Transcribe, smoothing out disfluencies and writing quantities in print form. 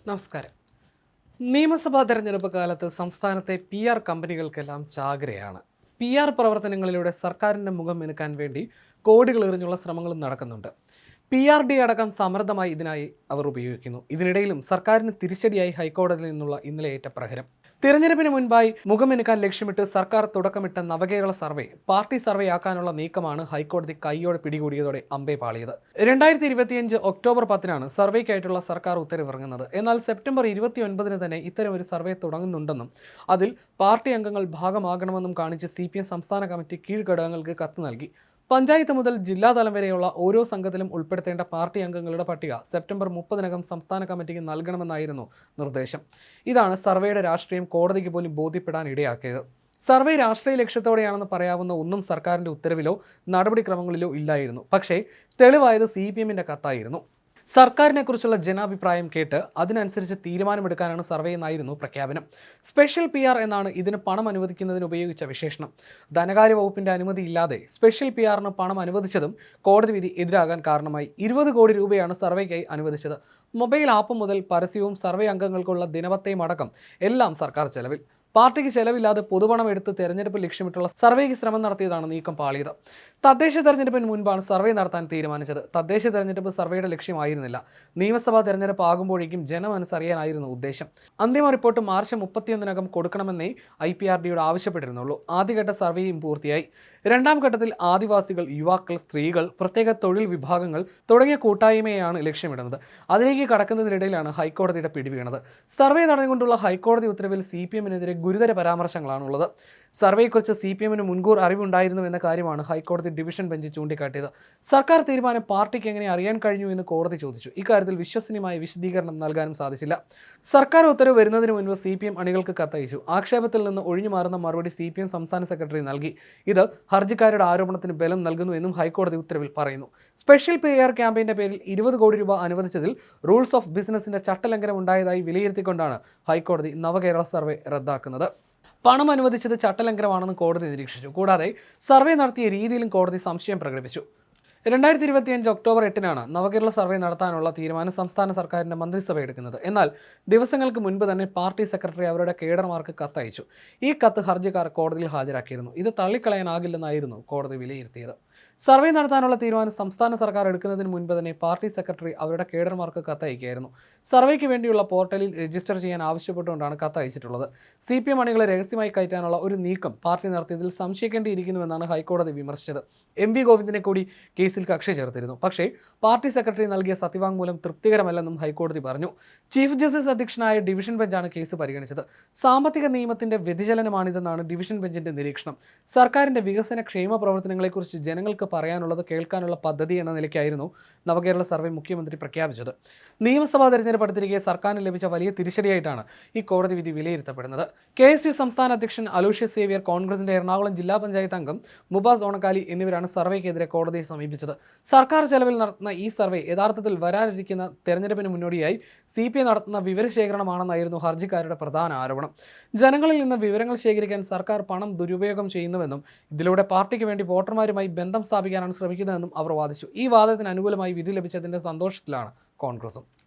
നമസ്കാരം. നിയമസഭാ തെരഞ്ഞെടുപ്പ് കാലത്ത് സംസ്ഥാനത്തെ PR കമ്പനികൾക്കെല്ലാം ചാകരയാണ്. PR പ്രവർത്തനങ്ങളിലൂടെ സർക്കാരിൻ്റെ മുഖം മിനുക്കാൻ വേണ്ടി കോടികൾ എറിഞ്ഞുള്ള ശ്രമങ്ങളും നടക്കുന്നുണ്ട്. PRD അടക്കം സമൃദ്ധമായി ഇതിനായി അവർ ഉപയോഗിക്കുന്നു. ഇതിനിടയിലും സർക്കാരിന് തിരിച്ചടിയായി ഹൈക്കോടതിയിൽ നിന്നുള്ള ഇന്നലെ ഏറ്റ പ്രഹരം. തിരഞ്ഞെടുപ്പിന് മുൻപായി മുഖമിനുക്കാൻ ലക്ഷ്യമിട്ട് സർക്കാർ തുടക്കമിട്ട നവകേരള സർവേ പാർട്ടി സർവേ ആക്കാനുള്ള നീക്കമാണ് ഹൈക്കോടതി കൈയോടെ പിടികൂടിയതോടെ അമ്പേ പാളിയത്. 2025 ഒക്ടോബർ 10-നാണ് സർവേക്കായിട്ടുള്ള സർക്കാർ ഉത്തരവിറങ്ങുന്നത്. എന്നാൽ സെപ്റ്റംബർ 29-ന് തന്നെ ഇത്തരം ഒരു സർവേ തുടങ്ങുന്നുണ്ടെന്നും അതിൽ പാർട്ടി അംഗങ്ങൾ ഭാഗമാകണമെന്നും കാണിച്ച് CPM സംസ്ഥാന കമ്മിറ്റി കീഴ്ഘടകങ്ങൾക്ക് കത്ത് നൽകി. പഞ്ചായത്ത് മുതൽ ജില്ലാതലം വരെയുള്ള ഓരോ സംഘത്തിലും ഉൾപ്പെടുത്തേണ്ട പാർട്ടി അംഗങ്ങളുടെ പട്ടിക സെപ്റ്റംബർ 30-നകം സംസ്ഥാന കമ്മിറ്റിക്ക് നൽകണമെന്നായിരുന്നു നിർദ്ദേശം. ഇതാണ് സർവേയുടെ രാഷ്ട്രീയം കോടതിക്ക് പോലും ബോധ്യപ്പെടാൻ ഇടയാക്കിയത്. സർവേ രാഷ്ട്രീയ ലക്ഷ്യത്തോടെയാണെന്ന് പറയാവുന്ന ഒന്നും സർക്കാരിൻ്റെ ഉത്തരവിലോ നടപടിക്രമങ്ങളിലോ ഇല്ലായിരുന്നു. പക്ഷേ തെളിവായത് CPM-ൻ്റെ കത്തായിരുന്നു. സർക്കാരിനെക്കുറിച്ചുള്ള ജനാഭിപ്രായം കേട്ട് അതിനനുസരിച്ച് തീരുമാനമെടുക്കാനാണ് സർവേ എന്നായിരുന്നു പ്രഖ്യാപനം. സ്പെഷ്യൽ PR എന്നാണ് ഇതിന് പണം അനുവദിക്കുന്നതിന് ഉപയോഗിച്ച വിശേഷണം. ധനകാര്യ വകുപ്പിൻ്റെ അനുമതിയില്ലാതെ സ്പെഷ്യൽ PRന് പണം അനുവദിച്ചതും കോടതി വിധി എതിരാകാൻ കാരണമായി. 20 കോടി രൂപയാണ് സർവേക്കായി അനുവദിച്ചത്. മൊബൈൽ ആപ്പ് മുതൽ പരസ്യവും സർവേ അംഗങ്ങൾക്കുള്ള ദിനപത്രയും അടക്കം എല്ലാം സർക്കാർ ചെലവിൽ. പാർട്ടിക്ക് ചെലവില്ലാതെ പൊതുപണം എടുത്ത് തെരഞ്ഞെടുപ്പ് ലക്ഷ്യമിട്ടുള്ള സർവേക്ക് ശ്രമം നടത്തിയതാണ് നീക്കം പാളിയത്. തദ്ദേശ തെരഞ്ഞെടുപ്പിന് മുൻപാണ് സർവേ നടത്താൻ തീരുമാനിച്ചത്. തദ്ദേശ തെരഞ്ഞെടുപ്പ് സർവേയുടെ ലക്ഷ്യമായിരുന്നില്ല. നിയമസഭാ തെരഞ്ഞെടുപ്പ് ആകുമ്പോഴേക്കും ജനമനസ്സറിയാനായിരുന്നു ഉദ്ദേശം. അന്തിമ റിപ്പോർട്ട് മാർച്ച് 31-നകം കൊടുക്കണമെന്നേ IPRDയോട് ആവശ്യപ്പെട്ടിരുന്നുള്ളൂ. ആദ്യഘട്ട സർവേയും പൂർത്തിയായി. രണ്ടാം ഘട്ടത്തിൽ ആദിവാസികൾ, യുവാക്കൾ, സ്ത്രീകൾ, പ്രത്യേക തൊഴിൽ വിഭാഗങ്ങൾ തുടങ്ങിയ കൂട്ടായ്മയാണ് ലക്ഷ്യമിടുന്നത്. അതിലേക്ക് കടക്കുന്നതിനിടയിലാണ് ഹൈക്കോടതിയുടെ പിടിവീണത്. സർവേ തടഞ്ഞുകൊണ്ടുള്ള ഹൈക്കോടതി ഉത്തരവിൽ CPM-നെതിരെ ഗുരുതര പരാമർശങ്ങളാണുള്ളത്. സർവേയെക്കുറിച്ച് CPM-ന് മുൻകൂർ അറിവുണ്ടായിരുന്നു എന്ന കാര്യമാണ് ഹൈക്കോടതി ഡിവിഷൻ ബെഞ്ച് ചൂണ്ടിക്കാട്ടിയത്. സർക്കാർ തീരുമാനം പാർട്ടിക്ക് എങ്ങനെ അറിയാൻ കഴിഞ്ഞു എന്ന് കോടതി ചോദിച്ചു. ഇക്കാര്യത്തിൽ വിശ്വസനീയമായ വിശദീകരണം നൽകാനും സാധിച്ചില്ല. സർക്കാർ ഉത്തരവ് വരുന്നതിന് മുൻപ് CPM അണികൾക്ക് കത്തയച്ചു. ആക്ഷേപത്തിൽ നിന്ന് ഒഴിഞ്ഞു മാറുന്ന മറുപടി CPM സംസ്ഥാന സെക്രട്ടറി നൽകി. ഇത് ഹർജിക്കാരുടെ ആരോപണത്തിന് ബലം നൽകുന്നു എന്നും ഹൈക്കോടതി ഉത്തരവിൽ പറയുന്നു. സ്പെഷ്യൽ PR ക്യാമ്പയിൻ്റെ പേരിൽ 20 കോടി രൂപ അനുവദിച്ചതിൽ റൂൾസ് ഓഫ് ബിസിനസിന്റെ ചട്ടലംഘനം ഉണ്ടായതായി വിലയിരുത്തിക്കൊണ്ടാണ് ഹൈക്കോടതി നവകേരള സർവേ റദ്ദാക്കുന്നത്. പണം അനുവദിച്ചത് ചട്ടലംഘനമാണെന്ന് കോടതി നിരീക്ഷിച്ചു. കൂടാതെ സർവേ നടത്തിയ രീതിയിലും കോടതി സംശയം പ്രകടിപ്പിച്ചു. 2025 ഒക്ടോബർ 8-നാണ് നവകേരള സർവേ നടത്താനുള്ള തീരുമാനം സംസ്ഥാന സർക്കാരിൻ്റെ മന്ത്രിസഭ എടുക്കുന്നത്. എന്നാൽ ദിവസങ്ങൾക്ക് മുൻപ് തന്നെ പാർട്ടി സെക്രട്ടറി അവരുടെ കേഡർമാർക്ക് കത്തയച്ചു. ഈ കത്ത് ഹർജിക്കാർ കോടതിയിൽ ഹാജരാക്കിയിരുന്നു. ഇത് തള്ളിക്കളയാനാകില്ലെന്നായിരുന്നു കോടതി വിലയിരുത്തിയത്. സർവേ നടത്താനുള്ള തീരുമാനം സംസ്ഥാന സർക്കാർ എടുക്കുന്നതിന് മുൻപ് തന്നെ പാർട്ടി സെക്രട്ടറി അവരുടെ കേഡർമാർക്ക് കത്തയക്കുകയായിരുന്നു. സർവേക്ക് വേണ്ടിയുള്ള പോർട്ടലിൽ രജിസ്റ്റർ ചെയ്യാൻ ആവശ്യപ്പെട്ടുകൊണ്ടാണ് കത്തയച്ചിട്ടുള്ളത്. CPM അണികളെ രഹസ്യമായി കയറ്റാനുള്ള ഒരു നീക്കം പാർട്ടി നടത്തിയതിൽ സംശയിക്കേണ്ടിയിരിക്കുന്നുവെന്നാണ് ഹൈക്കോടതി വിമർശിച്ചത്. MV ഗോവിന്ദനെ കൂടി കേസിൽ കക്ഷി ചേർത്തിരുന്നു. പക്ഷേ പാർട്ടി സെക്രട്ടറി നൽകിയ സത്യവാങ്മൂലം തൃപ്തികരമല്ലെന്നും ഹൈക്കോടതി പറഞ്ഞു. ചീഫ് ജസ്റ്റിസ് അധ്യക്ഷനായ ഡിവിഷൻ ബെഞ്ചാണ് കേസ് പരിഗണിച്ചത്. സാമ്പത്തിക നിയമത്തിന്റെ വ്യതിചലനമാണിതെന്നാണ് ഡിവിഷൻ ബെഞ്ചിന്റെ നിരീക്ഷണം. സർക്കാരിന്റെ വികസന ക്ഷേമ പ്രവർത്തനങ്ങളെക്കുറിച്ച് ജനങ്ങൾക്ക് പറയാനുള്ളത് കേൾക്കാനുള്ള പദ്ധതി എന്ന നിലയ്ക്കായിരുന്നു നവകേരള സർവേ മുഖ്യമന്ത്രി പ്രഖ്യാപിച്ചത്. നിയമസഭാ തെരഞ്ഞെടുപ്പ് അടുത്തിരിക്കെ സർക്കാരിന് ലഭിച്ച വലിയ തിരിച്ചടിയായിട്ടാണ് ഈ കോടതി വിധി വിലയിരുത്തപ്പെടുന്നത്. KSU സംസ്ഥാന അധ്യക്ഷൻ അലൂഷ്യസ് സേവ്യർ, കോൺഗ്രസിന്റെ എറണാകുളം ജില്ലാ പഞ്ചായത്ത് അംഗം മുബാസ് ഓണക്കാലി എന്നിവരാണ് സർവേക്കെതിരെ കോടതിയെ സമീപിച്ചത്. സർക്കാർ ചെലവിൽ നടത്തുന്ന ഈ സർവേ യഥാർത്ഥത്തിൽ വരാനിരിക്കുന്ന തെരഞ്ഞെടുപ്പിന് മുന്നോടിയായി CPM നടത്തുന്ന വിവരശേഖരണമാണെന്നായിരുന്നു ഹർജിക്കാരുടെ പ്രധാന ആരോപണം. ജനങ്ങളിൽ നിന്ന് വിവരങ്ങൾ ശേഖരിക്കാൻ സർക്കാർ പണം ദുരുപയോഗം ചെയ്യുന്നുവെന്നും ഇതിലൂടെ പാർട്ടിക്ക് വേണ്ടി വോട്ടർമാരുമായി ബന്ധം സ്ഥാപിക്കാനാണ് ശ്രമിക്കുന്നതെന്നും അവർ വാദിച്ചു. ഈ വാദത്തിന് അനുകൂലമായി വിധി ലഭിച്ചതിന്റെ സന്തോഷത്തിലാണ് കോൺഗ്രസും.